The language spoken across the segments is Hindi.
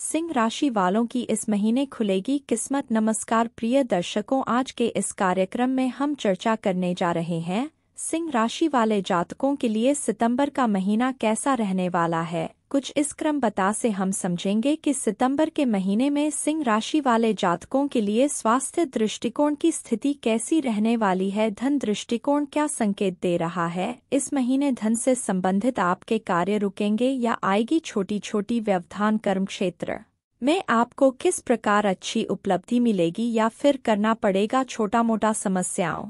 सिंह राशि वालों की इस महीने खुलेगी किस्मत। नमस्कार प्रिय दर्शकों, आज के इस कार्यक्रम में हम चर्चा करने जा रहे हैं सिंह राशि वाले जातकों के लिए सितंबर का महीना कैसा रहने वाला है। कुछ इस क्रम बता से हम समझेंगे कि सितंबर के महीने में सिंह राशि वाले जातकों के लिए स्वास्थ्य दृष्टिकोण की स्थिति कैसी रहने वाली है। धन दृष्टिकोण क्या संकेत दे रहा है। इस महीने धन से संबंधित आपके कार्य रुकेंगे या आएगी छोटी छोटी व्यवधान। कर्म क्षेत्र में आपको किस प्रकार अच्छी उपलब्धि मिलेगी या फिर करना पड़ेगा छोटा मोटा समस्याओं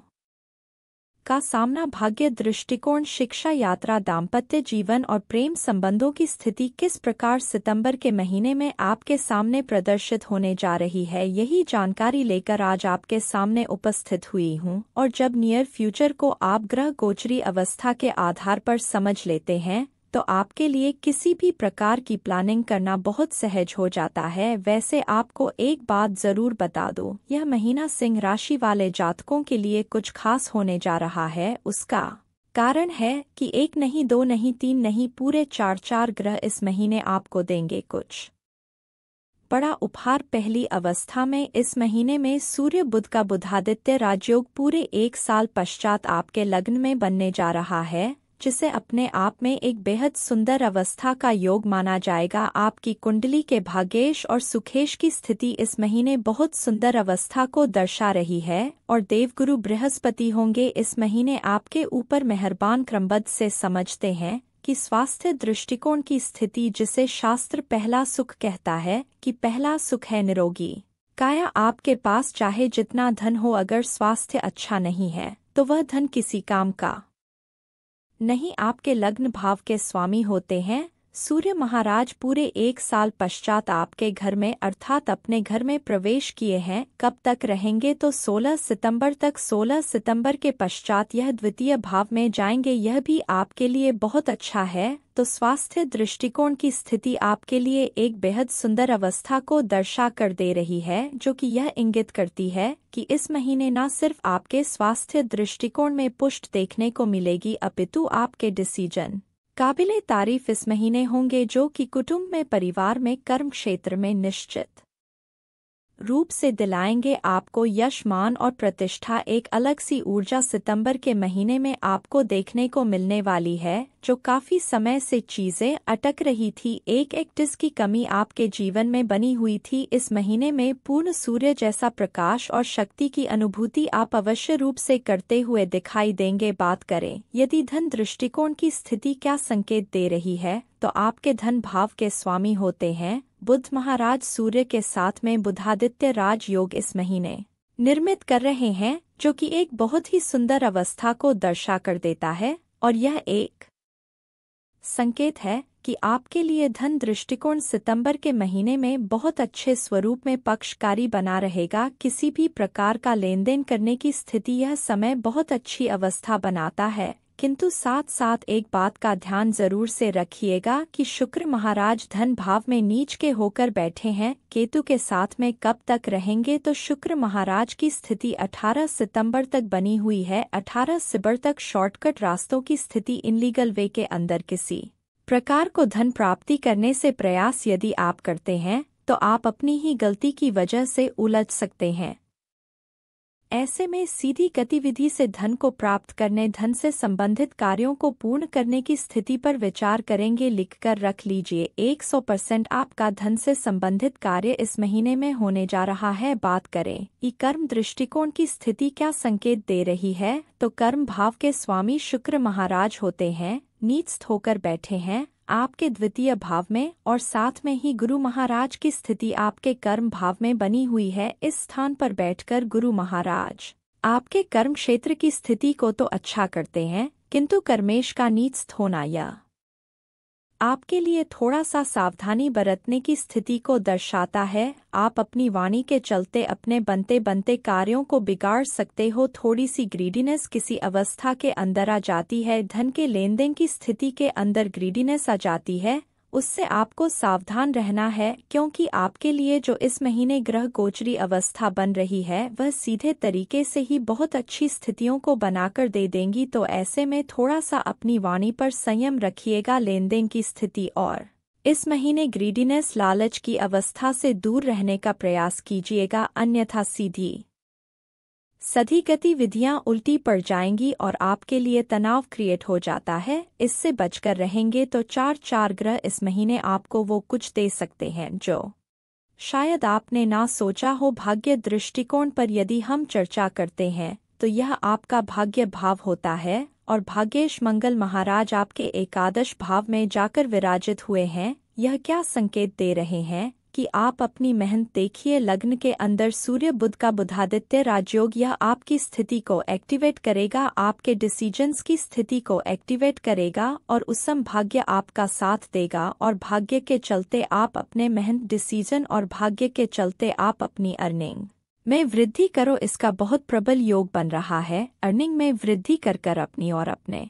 का सामना। भाग्य दृष्टिकोण, शिक्षा, यात्रा, दाम्पत्य जीवन और प्रेम संबंधों की स्थिति किस प्रकार सितंबर के महीने में आपके सामने प्रदर्शित होने जा रही है, यही जानकारी लेकर आज आपके सामने उपस्थित हुई हूँ। और जब नियर फ्यूचर को आप ग्रह गोचरी अवस्था के आधार पर समझ लेते हैं तो आपके लिए किसी भी प्रकार की प्लानिंग करना बहुत सहज हो जाता है। वैसे आपको एक बात जरूर बता दूं, यह महीना सिंह राशि वाले जातकों के लिए कुछ खास होने जा रहा है। उसका कारण है कि एक नहीं, दो नहीं, तीन नहीं, पूरे चार ग्रह इस महीने आपको देंगे कुछ बड़ा उपहार। पहली अवस्था में इस महीने में सूर्य बुध का बुधादित्य राजयोग पूरे 1 साल पश्चात आपके लग्न में बनने जा रहा है, जिसे अपने आप में एक बेहद सुंदर अवस्था का योग माना जाएगा। आपकी कुंडली के भाग्येश और सुखेश की स्थिति इस महीने बहुत सुंदर अवस्था को दर्शा रही है और देवगुरु बृहस्पति होंगे इस महीने आपके ऊपर मेहरबान। क्रमबद्ध से समझते हैं कि स्वास्थ्य दृष्टिकोण की स्थिति, जिसे शास्त्र पहला सुख कहता है कि पहला सुख है निरोगी काया। आपके पास चाहे जितना धन हो, अगर स्वास्थ्य अच्छा नहीं है तो वह धन किसी काम का नहीं। आपके लग्न भाव के स्वामी होते हैं सूर्य महाराज। पूरे 1 साल पश्चात आपके घर में अर्थात अपने घर में प्रवेश किए हैं। कब तक रहेंगे तो 16 सितंबर तक। 16 सितंबर के पश्चात यह द्वितीय भाव में जाएंगे, यह भी आपके लिए बहुत अच्छा है। तो स्वास्थ्य दृष्टिकोण की स्थिति आपके लिए एक बेहद सुंदर अवस्था को दर्शा कर दे रही है, जो कि यह इंगित करती है कि इस महीने न सिर्फ आपके स्वास्थ्य दृष्टिकोण में पुष्ट देखने को मिलेगी, अपितु आपके डिसीजन काबिले तारीफ इस महीने होंगे, जो कि कुटुंब में, परिवार में, कर्म क्षेत्र में निश्चित रूप से दिलाएंगे आपको यश, मान और प्रतिष्ठा। एक अलग सी ऊर्जा सितंबर के महीने में आपको देखने को मिलने वाली है, जो काफी समय से चीजें अटक रही थी। एक जिसकी कमी आपके जीवन में बनी हुई थी, इस महीने में पूर्ण सूर्य जैसा प्रकाश और शक्ति की अनुभूति आप अवश्य रूप से करते हुए दिखाई देंगे। बात करें यदि धन दृष्टिकोण की स्थिति क्या संकेत दे रही है, तो आपके धन भाव के स्वामी होते हैं बुध महाराज। सूर्य के साथ में बुधादित्य राजयोग इस महीने निर्मित कर रहे हैं, जो कि एक बहुत ही सुंदर अवस्था को दर्शा कर देता है और यह एक संकेत है कि आपके लिए धन दृष्टिकोण सितंबर के महीने में बहुत अच्छे स्वरूप में पक्षकारी बना रहेगा। किसी भी प्रकार का लेन देन करने की स्थिति यह समय बहुत अच्छी अवस्था बनाता है, किंतु साथ साथ एक बात का ध्यान जरूर से रखिएगा कि शुक्र महाराज धन भाव में नीच के होकर बैठे हैं केतु के साथ में। कब तक रहेंगे तो शुक्र महाराज की स्थिति 18 सितंबर तक बनी हुई है। 18 सितंबर तक शॉर्टकट रास्तों की स्थिति, इनलीगल वे के अंदर किसी प्रकार को धन प्राप्ति करने से प्रयास यदि आप करते हैं तो आप अपनी ही गलती की वजह से उलझ सकते हैं। ऐसे में सीधी गतिविधि से धन को प्राप्त करने, धन से संबंधित कार्यों को पूर्ण करने की स्थिति पर विचार करेंगे। लिखकर रख लीजिए, 100% आपका धन से संबंधित कार्य इस महीने में होने जा रहा है। बात करें कि कर्म दृष्टिकोण की स्थिति क्या संकेत दे रही है, तो कर्म भाव के स्वामी शुक्र महाराज होते हैं, नीचस्थ होकर बैठे हैं आपके द्वितीय भाव में और साथ में ही गुरु महाराज की स्थिति आपके कर्म भाव में बनी हुई है। इस स्थान पर बैठकर गुरु महाराज आपके कर्म क्षेत्र की स्थिति को तो अच्छा करते हैं, किंतु कर्मेश का नीचस्थ होना यह आपके लिए थोड़ा सा सावधानी बरतने की स्थिति को दर्शाता है। आप अपनी वाणी के चलते अपने बनते बनते कार्यों को बिगाड़ सकते हो। थोड़ी सी ग्रीडीनेस किसी अवस्था के अंदर आ जाती है, धन के लेन देन की स्थिति के अंदर ग्रीडीनेस आ जाती है, उससे आपको सावधान रहना है, क्योंकि आपके लिए जो इस महीने ग्रह गोचरी अवस्था बन रही है वह सीधे तरीके से ही बहुत अच्छी स्थितियों को बनाकर दे देंगी। तो ऐसे में थोड़ा सा अपनी वाणी पर संयम रखिएगा लेन देन की स्थिति और इस महीने ग्रीडीनेस लालच की अवस्था से दूर रहने का प्रयास कीजिएगा, अन्यथा सीधी सधी गतिविधियां उल्टी पड़ जाएंगी और आपके लिए तनाव क्रिएट हो जाता है। इससे बचकर रहेंगे तो चार ग्रह इस महीने आपको वो कुछ दे सकते हैं जो शायद आपने ना सोचा हो। भाग्य दृष्टिकोण पर यदि हम चर्चा करते हैं तो यह आपका भाग्य भाव होता है और भाग्येश मंगल महाराज आपके एकादश भाव में जाकर विराजित हुए हैं। यह क्या संकेत दे रहे हैं कि आप अपनी मेहनत देखिए। लग्न के अंदर सूर्य बुध का बुधादित्य राजयोग यह आपकी स्थिति को एक्टिवेट करेगा, आपके डिसीजंस की स्थिति को एक्टिवेट करेगा और उत्तम भाग्य आपका साथ देगा और भाग्य के चलते आप अपने मेहनत डिसीजन और भाग्य के चलते आप अपनी अर्निंग में वृद्धि करो। इसका बहुत प्रबल योग बन रहा है। अर्निंग में वृद्धि कर अपनी और अपने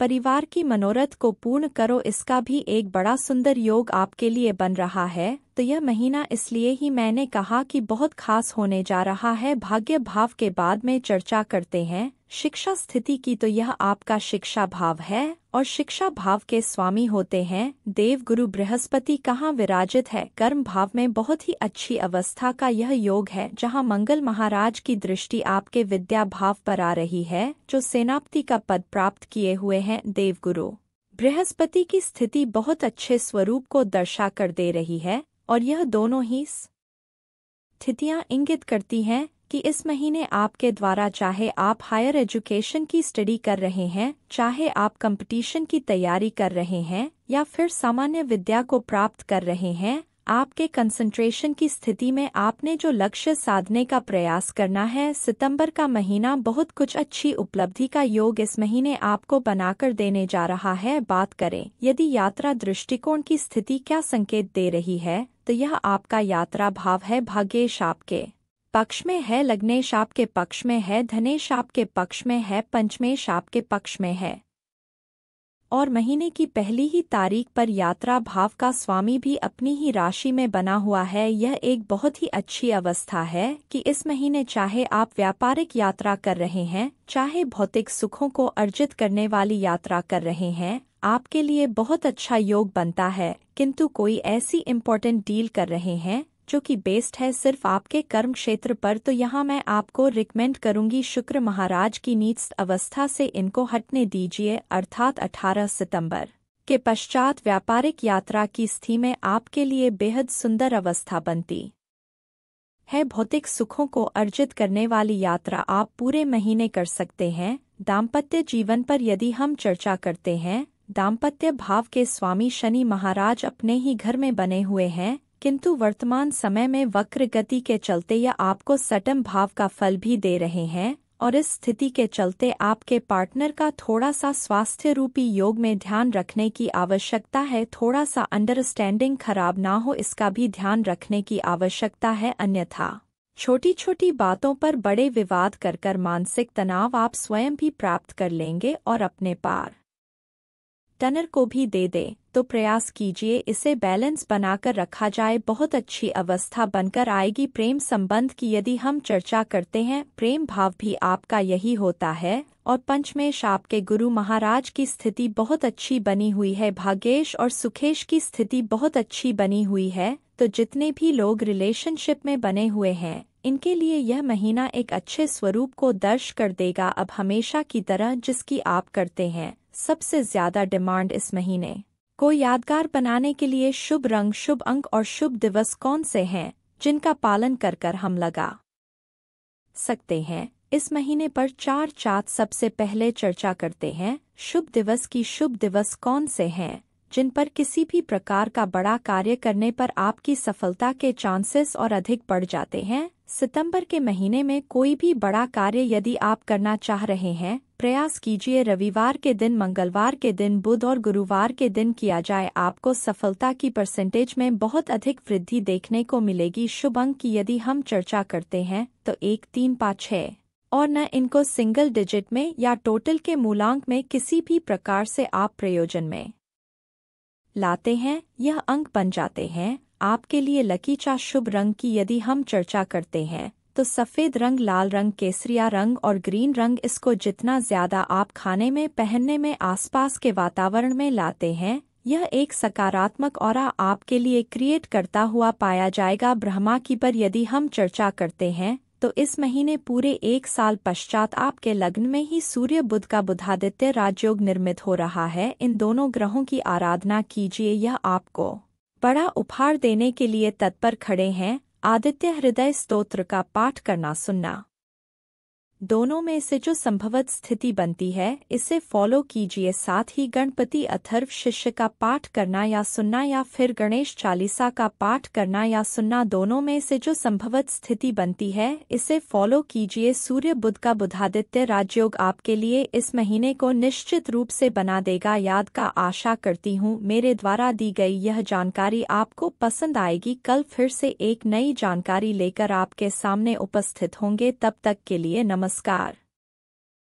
परिवार की मनोरथ को पूर्ण करो। इसका भी एक बड़ा सुंदर योग आपके लिए बन रहा है। तो यह महीना इसलिए ही मैंने कहा कि बहुत खास होने जा रहा है। भाग्य भाव के बाद में चर्चा करते हैं शिक्षा स्थिति की। तो यह आपका शिक्षा भाव है और शिक्षा भाव के स्वामी होते हैं देव गुरु बृहस्पति। कहाँ विराजित है? कर्म भाव में बहुत ही अच्छी अवस्था का यह योग है, जहाँ मंगल महाराज की दृष्टि आपके विद्या भाव पर आ रही है, जो सेनापति का पद प्राप्त किए हुए हैं। देव गुरु बृहस्पति की स्थिति बहुत अच्छे स्वरूप को दर्शा कर दे रही है और यह दोनों ही स्थितियां इंगित करती हैं कि इस महीने आपके द्वारा, चाहे आप हायर एजुकेशन की स्टडी कर रहे हैं, चाहे आप कंपटीशन की तैयारी कर रहे हैं या फिर सामान्य विद्या को प्राप्त कर रहे हैं, आपके कंसंट्रेशन की स्थिति में आपने जो लक्ष्य साधने का प्रयास करना है। सितंबर का महीना बहुत कुछ अच्छी उपलब्धि का योग इस महीने आपको बनाकर देने जा रहा है। बात करें यदि यात्रा दृष्टिकोण की स्थिति क्या संकेत दे रही है, तो यह आपका यात्रा भाव है। भाग्येश आपके पक्ष में है, लग्नेश आपके पक्ष में है, धनेश आपके पक्ष में है, पंचमेश आपके पक्ष में है और महीने की पहली ही तारीख पर यात्रा भाव का स्वामी भी अपनी ही राशि में बना हुआ है। यह एक बहुत ही अच्छी अवस्था है कि इस महीने चाहे आप व्यापारिक यात्रा कर रहे हैं, चाहे भौतिक सुखों को अर्जित करने वाली यात्रा कर रहे हैं, आपके लिए बहुत अच्छा योग बनता है। किंतु कोई ऐसी इम्पोर्टेंट डील कर रहे हैं जो कि बेस्ड है सिर्फ आपके कर्म क्षेत्र पर, तो यहाँ मैं आपको रिकमेंड करूंगी शुक्र महाराज की नीच अवस्था से इनको हटने दीजिए, अर्थात 18 सितंबर के पश्चात व्यापारिक यात्रा की स्थिति में आपके लिए बेहद सुंदर अवस्था बनती है। भौतिक सुखों को अर्जित करने वाली यात्रा आप पूरे महीने कर सकते हैं। दाम्पत्य जीवन पर यदि हम चर्चा करते हैं, दाम्पत्य भाव के स्वामी शनि महाराज अपने ही घर में बने हुए हैं, किंतु वर्तमान समय में वक्र गति के चलते यह आपको सटम भाव का फल भी दे रहे हैं और इस स्थिति के चलते आपके पार्टनर का थोड़ा सा स्वास्थ्य रूपी योग में ध्यान रखने की आवश्यकता है। थोड़ा सा अंडरस्टैंडिंग खराब ना हो, इसका भी ध्यान रखने की आवश्यकता है, अन्यथा छोटी छोटी बातों पर बड़े विवाद कर मानसिक तनाव आप स्वयं भी प्राप्त कर लेंगे और अपने पार्टनर को भी दे दे। तो प्रयास कीजिए इसे बैलेंस बनाकर रखा जाए, बहुत अच्छी अवस्था बनकर आएगी। प्रेम संबंध की यदि हम चर्चा करते हैं, प्रेम भाव भी आपका यही होता है और पंचमेश आपके गुरु महाराज की स्थिति बहुत अच्छी बनी हुई है। भाग्येश और सुखेश की स्थिति बहुत अच्छी बनी हुई है। तो जितने भी लोग रिलेशनशिप में बने हुए हैं, इनके लिए यह महीना एक अच्छे स्वरूप को दर्श कर देगा। अब हमेशा की तरह जिसकी आप करते हैं सबसे ज्यादा डिमांड इस महीने को यादगार बनाने के लिए शुभ रंग, शुभ अंक और शुभ दिवस कौन से हैं जिनका पालन कर हम लगा सकते हैं। इस महीने पर 4 चाँद सबसे पहले चर्चा करते हैं। शुभ दिवस की शुभ दिवस कौन से हैं जिन पर किसी भी प्रकार का बड़ा कार्य करने पर आपकी सफलता के चांसेस और अधिक बढ़ जाते हैं। सितंबर के महीने में कोई भी बड़ा कार्य यदि आप करना चाह रहे हैं, प्रयास कीजिए रविवार के दिन, मंगलवार के दिन, बुध और गुरुवार के दिन किया जाए। आपको सफलता की परसेंटेज में बहुत अधिक वृद्धि देखने को मिलेगी। शुभ अंक की यदि हम चर्चा करते हैं तो 1, 3, 5, 6 और न इनको सिंगल डिजिट में या टोटल के मूलांक में किसी भी प्रकार से आप प्रयोजन में लाते हैं, यह अंक बन जाते हैं आपके लिए लकी चा। शुभ रंग की यदि हम चर्चा करते हैं तो सफ़ेद रंग, लाल रंग, केसरिया रंग और ग्रीन रंग। इसको जितना ज्यादा आप खाने में, पहनने में, आसपास के वातावरण में लाते हैं, यह एक सकारात्मक ऑरा आपके लिए क्रिएट करता हुआ पाया जाएगा। ब्रह्मा की पर यदि हम चर्चा करते हैं तो इस महीने पूरे 1 साल पश्चात आपके लग्न में ही सूर्य बुध का बुधादित्य राजयोग निर्मित हो रहा है। इन दोनों ग्रहों की आराधना कीजिए, यह आपको बड़ा उपहार देने के लिए तत्पर खड़े हैं। आदित्य हृदय स्तोत्र का पाठ करना सुनना, दोनों में से जो संभवत स्थिति बनती है इसे फॉलो कीजिए। साथ ही गणपति अथर्व शिष्य का पाठ करना या सुनना या फिर गणेश चालीसा का पाठ करना या सुनना, दोनों में से जो संभवत स्थिति बनती है इसे फॉलो कीजिए। सूर्य बुध का बुधादित्य राजयोग आपके लिए इस महीने को निश्चित रूप से बना देगा। याद का आशा करती हूँ मेरे द्वारा दी गई यह जानकारी आपको पसंद आएगी। कल फिर से एक नई जानकारी लेकर आपके सामने उपस्थित होंगे, तब तक के लिए नमस्कार।